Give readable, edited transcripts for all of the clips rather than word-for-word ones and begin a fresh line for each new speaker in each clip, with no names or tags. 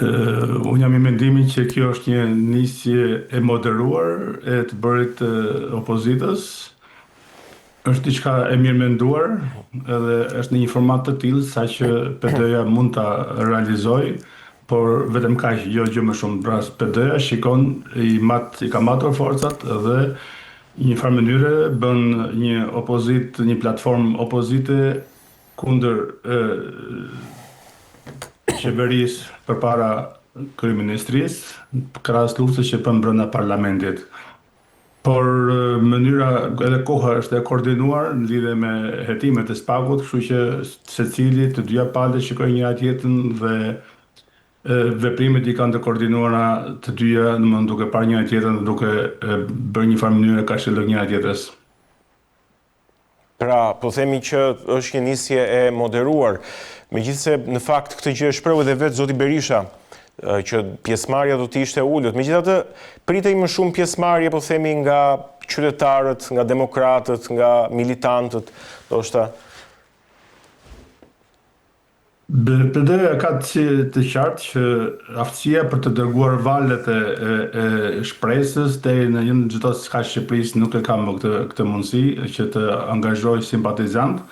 Unë jam i mendimit që kjo është një nisje e moderuar e të bërit opozitës. Është diçka e mirë menduar edhe është në një format të tillë saqë PD-ja mund ta realizojë, por vetëm kaq, jo gjë më shumë. Pra PD-ja shikon i ka matur forcat dhe në një farë mënyre bën një platformë opozite kundër qeverisë përpara kryeministrisë, krahas luftës që bën brenda parlamentit. Por mënyra edhe koha është e koordinuar në lidhje me hetimet e spagut, kështu që secili të dyja palët shikojnë njëra tjetrën dhe veprimet i kanë të koordinuara të dyja, domethënë duke parë njëra tjetrën dhe duke bërë një farë mënyrë këshillë njëra tjetrës.
Pra, po themi që është një nisje e moderuar, megjithëse në fakt këtë gjë e shpreu edhe vetë zoti Berisha, që pjesëmarrja do të ishte ulët. Megjithatë, pritej më shumë pjesëmarrje, po themi, nga qytetarët, nga demokratët, nga militantët, ndoshta.
PD-ja ka të qartë që aftësia për të dërguar valët e shpresës deri në një çdo ka Shqipërisë nuk e ka më këtë mundësi që të angazhojë simpatizant,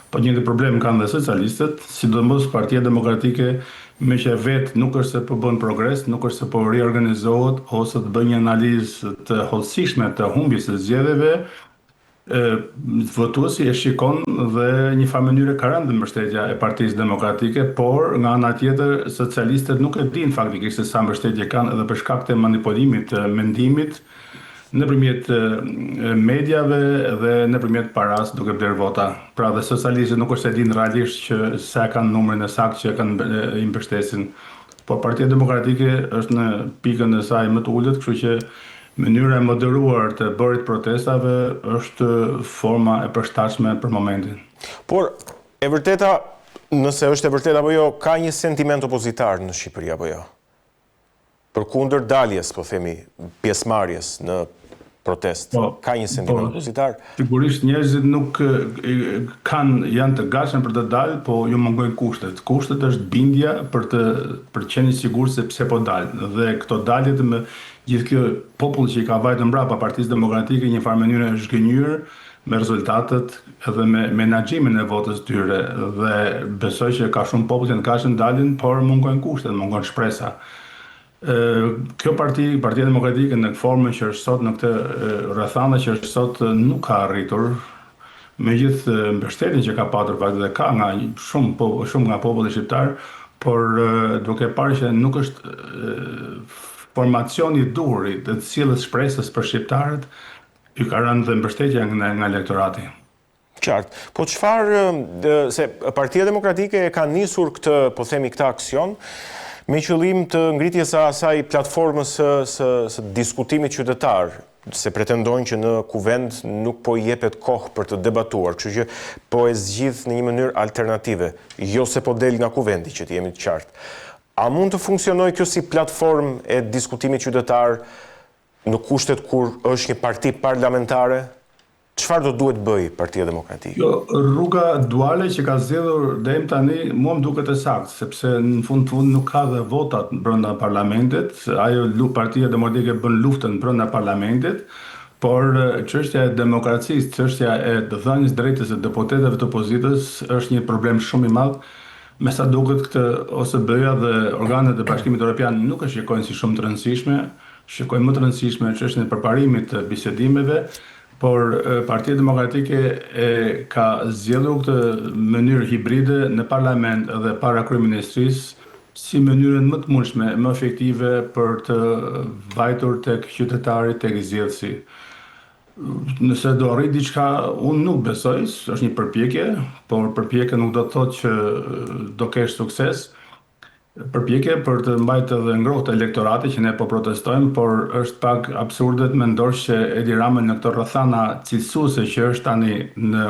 po një problem kanë dhe socialistët, sidomos Partia Demokratike, me që vetë nuk është se po bën progres, nuk është se po riorganizohet ose të bëjë një analizë të hollësishme të humbjes së zgjedhjeve, votuesi e shikon dhe një farë mënyre ka rënë mbështetja e Partisë Demokratike, por nga ana tjetër socialistët nuk e dinë faktikisht se sa mbështetje kanë edhe për shkak të manipulimit të mendimit nëpërmjet mediave dhe nëpërmjet paras duke blerë vota. Pra dhe socialistët nuk është se dinë realisht që sa kanë numrin e saktë që kanë i mbështesin. Por Partia Demokratike është në pikën e saj më të ulët, kështu që mënyra e moderuar të bërit protestave është forma e përshtatshme për momentin.
Por e vërteta, nëse është e vërteta apo jo, ka një sentiment opozitar në Shqipëri apo jo? Përkundër daljes, po themi, pjesëmarrjes në protest, ka një sentiment opozitar?
Sigurisht njerëzit nuk janë të gatshëm për të dalë, po ju mungojnë kushtet. Kushtet është bindja për të qenë i sigurt se pse po dalë. Dhe këto daljet me gjithë kjo popull që i ka vajtur mbrapa Partisë Demokratike një farë mënyrë është zgënjur me rezultatet edhe me menaxhimin e votës tyre dhe besoj që ka shumë popull që në kashën dalin, por mungojnë kushtet, mungojnë shpresa. Kjo Partia Demokratike në formën që është sot, në këtë rrethana që është sot, nuk ka arritur me gjithë mbështetjen që ka patur dhe ka nga shumë nga populli shqiptar, por duke parë që nuk është formacioni i duhur të cilës shpresës për shqiptarët, i ka rënë dhe mbështetja nga elektorati.
Qartë. Po çfarë, se Partia Demokratike e ka nisur këtë, po themi, këtë aksion me qëllim të ngritjes së asaj platformës së diskutimit qytetar, se pretendojnë që në kuvend nuk po i jepet kohë për të debatuar, kështu që po e zgjidh në një mënyrë alternative, jo se po del nga kuvendi, që të jemi të qartë. A mund të funksionojë kjo si platformë e diskutimit qytetar në kushtet kur është një parti parlamentare? Çfarë do duhet bëj Partia Demokratike?
Rruga duale që ka zgjedhur deri tani mua më duket e saktë, sepse në fund nuk ka dhe votat brenda parlamentit. Ajo Partia Demokratike bën luftën brenda parlamentit, por çështja e demokracisë, çështja e të dhënies drejtës së deputetëve të opozitës është një problem shumë i madh. Me sa duket këtë OSBE-ja dhe organet e Bashkimit Evropian nuk e shikojnë si shumë të rëndësishme, shikojnë më të rëndësishme çështjen e përparimit të bisedimeve. Por Partia Demokratike ka zgjedhur këtë mënyrë hibride në parlament dhe para kryeministrisë si mënyrën më të mundshme, më efektive për të vajtur tek qytetari, tek zgjedhësi. Nëse do arrit diçka, unë nuk besoj, është një përpjekje, por përpjekja nuk do të thotë që do kesh sukses. Përpjekje për të mbajtur edhe ngrohtë elektorati që ne po protestojmë, por është pak absurde të mendosh që Edi Rama në këto rrethana cilësuese që është tani në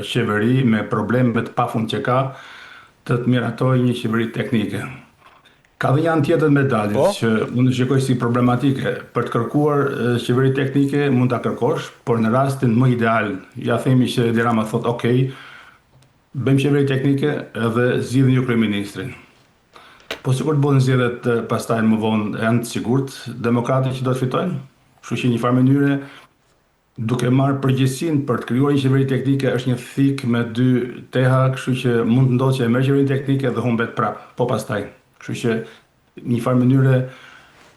qeveri me problemet të pafund që ka, të miratojë një qeveri teknike. Ka dhe janë tjetër medaljes që unë shikoj si problematike. Për të kërkuar qeveri teknike mund ta kërkosh, por në rastin më ideal, ja themi që Edi Rama thotë, "Ok, bëjmë qeveri teknike edhe zgjidhni ju kryeministrin." Po sikur të bëhen zgjedhjet pastaj më vonë janë të sigurt demokratët që do të fitojnë. Kështu që në një farë mënyre duke marrë përgjegjësinë për të krijuar një qeveri teknike është një thik me dy teha, kështu që mund të ndodhë që e merr qeverinë teknike dhe humbet prap, po pastaj. Kështu që në një farë mënyre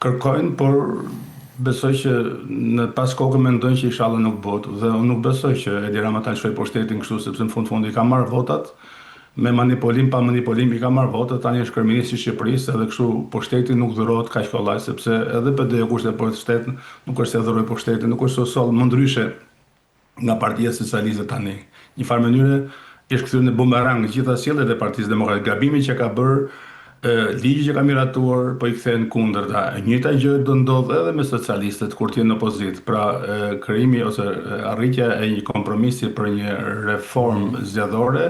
kërkojnë, por besoj që në pas kohë mendojnë që inshallah nuk bëhet dhe unë nuk besoj që Edi Rama ta lëshoj pushtetin kështu sepse në fund fundi ka marrë votat. Me manipulim, pa manipulim i ka marrë votat, tani është kryeministri i Shqipërisë edhe kështu pushteti nuk dhurohet kaq kollaj sepse edhe PD-ju kushte për shtetin, nuk është se dhuroi pushtetin, nuk është sosol më ndryshe nga Partia Socialiste tani. Një farë mënyre është kthyer në bumerang gjitha sjelljet e Partisë Demokratike. Gabimi që ka bërë ligji që ka miratuar po i kthehen kundërta. E njëjta gjë do ndodh edhe me socialistët kur të jenë në opozitë. Pra krijimi ose arritja e një kompromisi për një reformë zgjedhore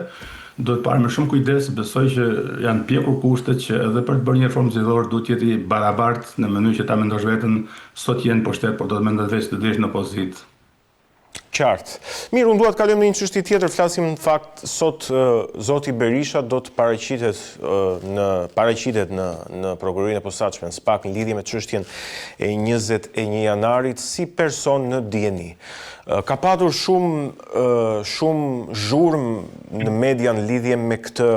do të parë me shumë kujdes, besoj që janë pjekur kushtet që edhe për të bërë një reformë zgjedhore duhet të jetë i barabartë në mënyrë që ta mendosh veten sot jenë pushtet, por do të mendosh vetë të desh në opozitë.
Qartë. Mirë, unë dua të kalojmë në një çështje tjetër, flasim në fakt sot zoti Berisha do të paraqitet në prokurorinë e posaçme në SPAK në lidhje me çështjen e 21 janarit si person në dieni. Ka patur shumë zhurmë në media në lidhje me këtë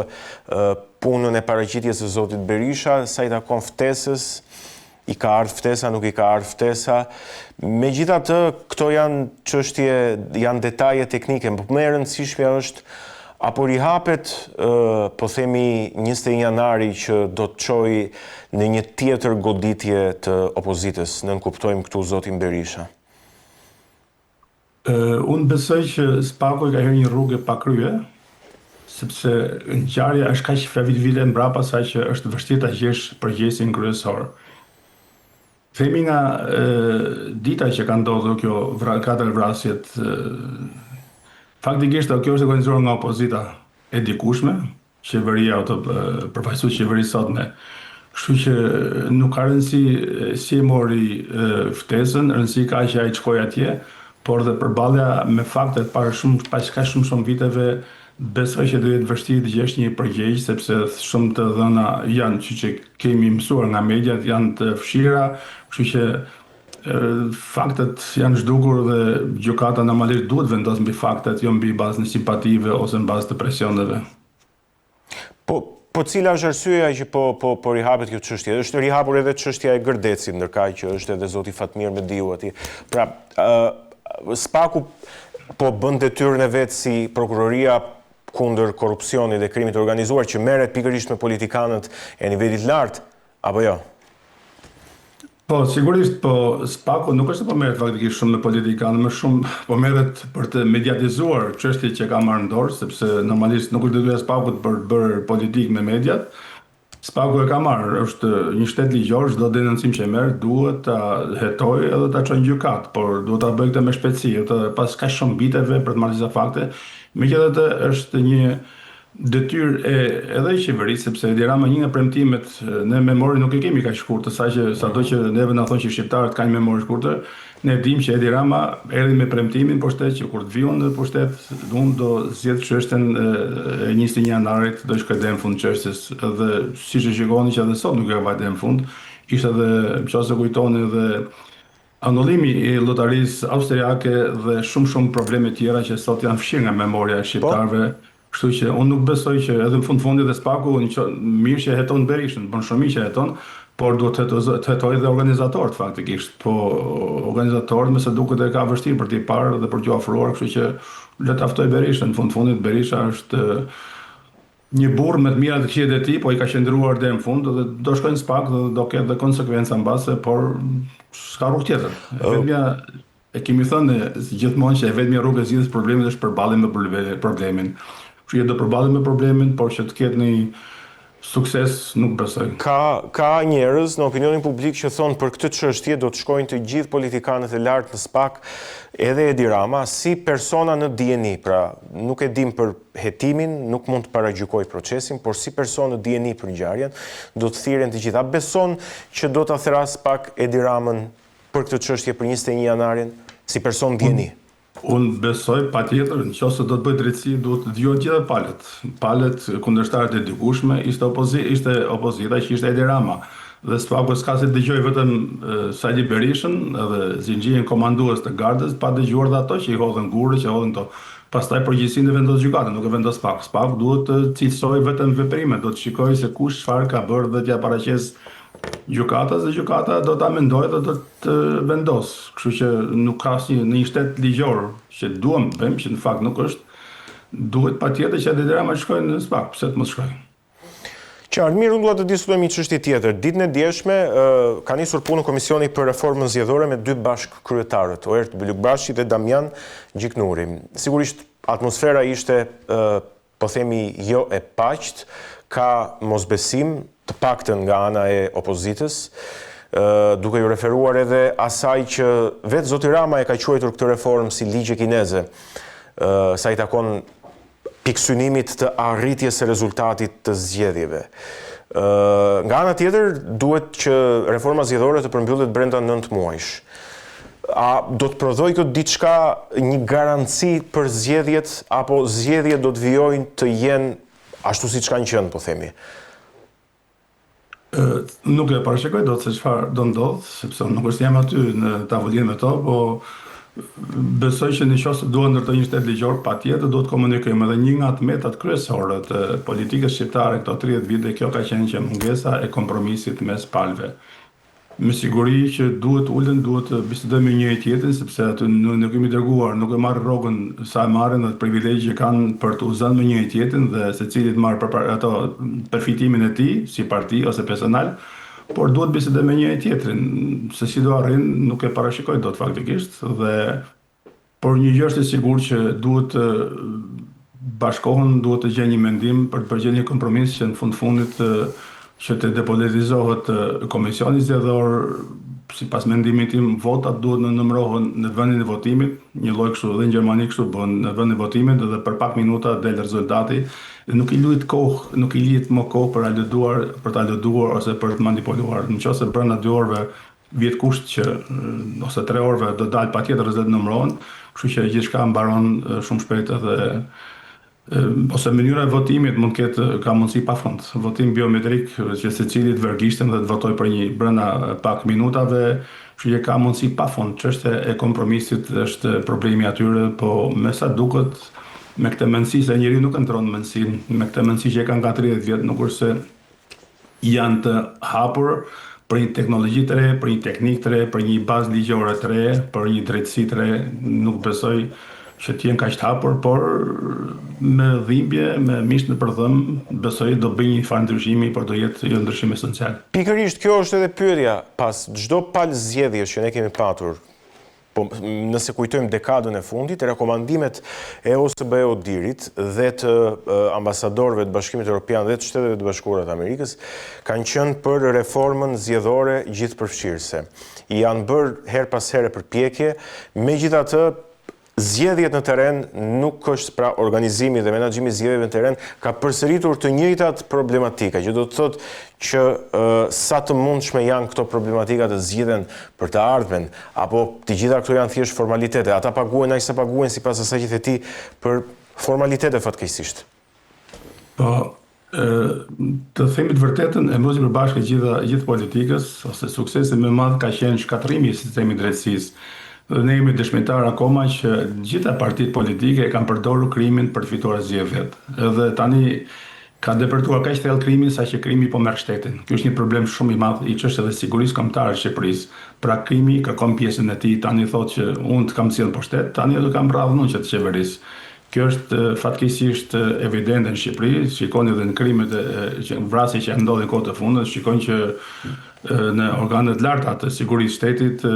punën e paraqitjes së zotit Berisha, sa i takon ftesës, i ka ardhur ftesa, nuk i ka ardhur ftesa. Megjithatë, këto janë çështje, janë detaje teknike, por më e rëndësishmja është apo rihapet, po themi 21 janari që do të çojë në një tjetër goditje të opozitës, nënkuptojmë këtu zotin Berisha.
Unë besoj që SPAK-u ka hyrë një rrugë pa krye, sepse ngjarja është kaq favilvile mbrapa sa që është vështirë ta gjesh përgjegjësin kryesor. Themi nga dita që ka ndodhur kjo katër vrasjet, faktikisht kjo është organizuar nga opozita e dikushme, qeveria ose përfaqësues qeverisë sotme. Kështu që nuk ka rëndësi si e mori ftesën, rëndësi ka që ai të shkojë atje, por dhe përballja me faktet pas shumë viteve besoj që do jetë vështirë të gjesh një përgjigje sepse shumë të dhëna janë që kemi mësuar nga mediat janë të fshira, kështu që faktet janë zhdukur dhe gjykata normalisht duhet vendos mbi faktet, jo mbi bazën e simpative ose në bazë të presioneve.
Po cila është arsyeja që po rihapet kjo çështje? Është rihapur edhe çështja e Gërdecit, ndërkaq që është edhe zoti Fatmir Mediu atje. Pra, SPAK-u po bën detyrën e vet si prokuroria kundër korrupsionit dhe krimit të organizuar që merret pikërisht me politikanët e nivelit lartë, apo jo?
Po, sigurisht, po SPAK-u nuk është po merret faktikisht shumë me politikanë, më shumë po merret për të mediatizuar çështjet që ka marrë në dorë, sepse normalisht nuk është detyra e SPAK-ut për të bërë politikë me mediat. SPAK-u e ka marrë, është një shtet ligjor, çdo denuncim që merr duhet ta hetojë edhe ta çojë në gjykat, por duhet ta bëjë këtë me shpejtësi, pas kaq shumë viteve për të marrë disa fakte. Megjithatë është një detyrë edhe e qeverisë, sepse Edi Rama një nga premtimet në memori nuk e kemi kaq shkurtër, sado që neve na thonë që shqiptarët kanë memori shkurtër, ne dimë që Edi Rama erdhi me premtimin pushtet që kur të viun në pushtet, unë do zgjedh çështjen e 21 janarit, do shkoj deri në fund çështjes, edhe siç e shikoni që edhe sot nuk e ka vajtë në fund, ishte edhe nëse kujtoni edhe anullimi i lotarisë austriake dhe shumë probleme tjera që sot janë fshirë nga memoria e shqiptarëve. Kështu që unë nuk besoj që edhe në fundit dhe SPAK-u mirë që heton Berishën, bën shumë mirë që heton, por duhet të hetojë dhe organizatorët faktikisht. Po organizatorët mëse duket e ka vështirë për t'i parë dhe për t'u ofruar, kështu që le ta ftoj Berishën. Në fundit Berisha është një burr me të mirat e këqijat e tij, po i ka qëndruar deri në fund dhe do shkojnë SPAK dhe do ketë dhe konsekvenca mbase, por s'ka rrugë tjetër. Vetmja e kemi thënë gjithmonë që vetmja rrugë e zgjidhjes problemit është përballje me problemin. Kështu që do përballet me problemin, por që të ketë një sukses nuk besoj.
Ka njerëz në opinionin publik që thonë për këtë çështje do të shkojnë të gjithë politikanët e lartë në SPAK, edhe Edi Rama, si persona në dieni, pra nuk e dim për hetimin, nuk mund të paragjykoj procesin, por si persona në dieni për ngjarjen, do të thirren të gjitha. Beson që do ta thras SPAK Edi Ramën për këtë çështje për 21 janarin, si person dieni?
Unë besoj patjetër, nëse do të bëj drejtësi, duhet të dëgjojnë gjithë palët. Palët kundërshtarët e dikushme ishte opozita që ishte Edi Rama. Dhe SPAK-u s'ka se dëgjoj vetëm Sali Berishën dhe zinxhirin komandues të gardës, pa dëgjuar dhe ato që i hodhën gurë, që hodhën këto. Pastaj përgjegjësinë e vendos gjykata, nuk e vendos SPAK. SPAK duhet të cilësoj vetëm veprimet, do të shikojë se kush çfarë ka bërë dhe t'ia paraqes gjykatës dhe gjykata do ta mendojë dhe do të vendos. Kështu që nuk ka asnjë në një shtet ligjor që duam të bëjmë, që në fakt nuk është, duhet patjetër që Edi Rama të shkojnë në SPAK, pse të mos shkojnë.
Qartë, mirë, unë dua të diskutojmë një çështje tjetër. Ditën e djeshme ka nisur punë Komisioni për Reformën Zgjedhore me 2 bashkëkryetarët, Oert Bylukbashi dhe Damian Gjiknuri. Sigurisht atmosfera ishte po themi jo e paqt, ka mosbesim të paktën nga ana e opozitës, duke ju referuar edhe asaj që vetë zoti Rama e ka quajtur këtë reformë si ligje kineze, sa i takon pikësynimit të arritjes së rezultatit të zgjedhjeve. Nga ana tjetër, duhet që reforma zgjedhore të përmbyllet brenda 9 muajsh. A do të prodhoj këtë diçka, një garanci për zgjedhjet, apo zgjedhjet do të vijojnë të jenë ashtu siç kanë qenë, po themi?
Nuk e parashikoj dot se çfarë do ndodh, sepse nuk është jam aty në tavolinë me to, po besoj që nëse duhet ndërtoj një shtet ligjor, patjetër duhet të komunikojmë edhe një nga tmetat kryesore të politikës shqiptare këto 30 vite, kjo ka qenë që mungesa e kompromisit mes palëve. Me siguri që duhet ulen, duhet të bisedojmë me njëri tjetrin, sepse aty nuk kemi dërguar, nuk e marrë rrogën sa e marrin dhe privilegje që kanë për të uzënë me njëri tjetrin dhe secili të marrë ato përfitimin e tij si parti ose personal, por duhet bisedojmë me njëri tjetrin, se si do arrin nuk e parashikoj dot faktikisht, dhe por një gjë është e sigurt që duhet të bashkohen, duhet të gjejnë një mendim për të përgjigjer një kompromis që në fundit që të depolitizohet komisioni zgjedhor, sipas mendimit tim, votat duhet të numërohen në vendin e votimit, një lloj kështu edhe në Gjermani kështu bën në vendin e votimit dhe për pak minuta del rezultati, dhe nuk i lihet më kohë për ta lëduar ose për të manipuluar. Nëse brenda 2 orëve vjet kusht që ose 3 orëve do dalë patjetër rezultati numërohen, kështu që gjithçka mbaron shumë shpejt edhe ose mënyra e votimit mund të ketë ka mundësi pafund. Votim biometrik që secili të vergishten dhe të votojë për një brenda pak minutave, kështu që ka mundësi pafund. Çështja e kompromisit është problemi atyre, po me sa duket me këtë mendësi se njeriu nuk ndron mendësinë, me këtë mendësi që e kanë 30 vjet, nuk është se janë të hapur për një teknologji të re, për një teknikë të re, për një bazë ligjore të re, për një drejtësi të re, nuk besoj që t'jenë kaq të hapur, por me dhimbje, me mish në përdhëm, besoj do bëj një farë ndryshimi, por do jetë jo ndryshim esencial.
Pikërisht kjo është edhe pyetja, pas çdo palë zgjedhjesh që ne kemi patur, po nëse kujtojmë dekadën e fundit, rekomandimet e OSBE-ODIR-it dhe të ambasadorëve të Bashkimit Evropian dhe të Shteteve të Bashkuara të Amerikës kanë qenë për reformën zgjedhore gjithëpërfshirëse. Janë bërë her pas here përpjekje, megjithatë zgjedhjet në terren nuk është, pra organizimi dhe menaxhimi i zgjedhjeve në terren ka përsëritur të njëjtat problematika, që do të thotë që sa të mundshme janë këto problematika të zgjidhen për të ardhmen, apo të gjitha këto janë thjesht formalitete, ata paguhen aq sa paguhen sipas asaj që the ti për formalitete fatkeqësisht.
Po, të themi të vërtetën, e mbusë përbashkë gjithë politikës, ose suksesi më i madh ka qenë shkatrimi i sistemit drejtësisë. Dhe ne jemi dëshmitar akoma që gjitha partitë politike kanë përdorur krimin për të fituar zgjedhjet. Edhe tani ka depërtuar kaq thellë krimin sa që krimi po merr shtetin. Ky është një problem shumë i madh i çështës së sigurisë kombëtare të Shqipërisë. Pra krimi kërkon pjesën e tij, tani thotë që unë të kam sjell poshtet, tani do kam rradhën unë që të qeverisë. Kjo është fatkeqësisht evidente në Shqipëri, shikoni edhe në krimet e vrasjes që ndodhin kohë të fundit, shikojnë që në organet larta të sigurisë shtetit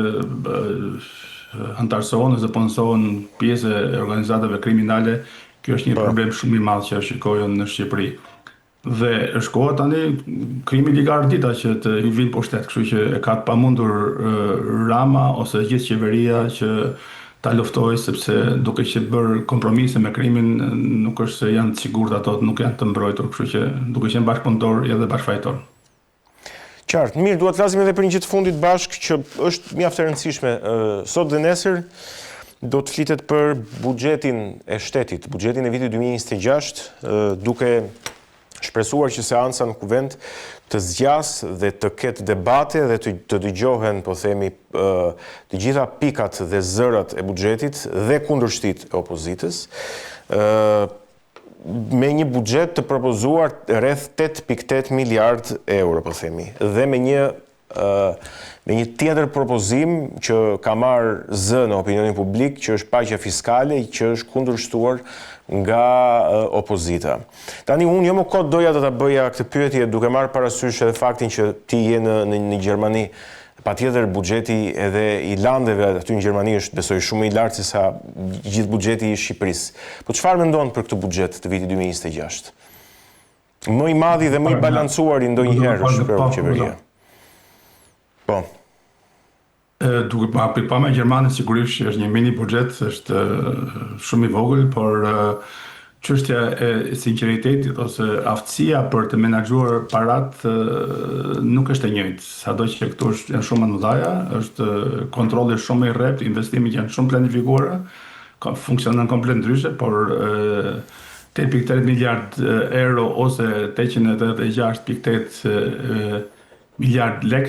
antarësohen ose punësohen pjesë e organizatave kriminale. Kjo është një problem shumë i madh që shikojnë në Shqipëri. Dhe është koha tani krimi i gardita që të vinë poshtet, kështu që e ka të pamundur Rama ose gjithë qeveria që ta luftojë, sepse duke që bërë kompromise me krimin, nuk është se janë të sigurt ato, nuk janë të mbrojtur, kështu që duke qenë bashkëpunëtor edhe bashkëfajtor.
Qartë, mirë, duhet flasim edhe për një gjë të fundit bashkë që është mjaft e rëndësishme sot dhe nesër. do të flitet për buxhetin e shtetit, buxhetin e vitit 2026, duke shpresuar që seanca në kuvend të zgjas dhe të ketë debate dhe të dëgjohen, po themi, të gjitha pikat dhe zërat e buxhetit dhe kundërshtit e opozitës, me një buxhet të propozuar rreth 8.8 miliard euro, po themi, dhe me një tjetër propozim që ka marrë zë në opinionin publik, që është paqja fiskale, që është kundërshtuar nga opozita. Tani unë jo më kot doja të ta bëja këtë pyetje duke marrë parasysh edhe faktin që ti je në Gjermani. Patjetër buxheti edhe i landeve aty në Gjermani është besoj shumë i lartë se sa gjithë buxheti i Shqipërisë. Po çfarë mendon për këtë buxhet të vitit 2026? Më i madh dhe më i balancuar ndonjëherë shkruar qeveria. Po.
Duke pa me Gjermani sigurisht që është një mini buxhet, është shumë i vogël, por çështja e sinqeritetit ose aftësia për të menaxhuar parat nuk është e njëjtë. Sado që këtu janë shumë më mëdha, është kontrolli shumë i rreptë, investimet janë shumë planifikuara, funksionon komplet ndryshe, por 8.8 miliard euro ose 886.8 miliard lek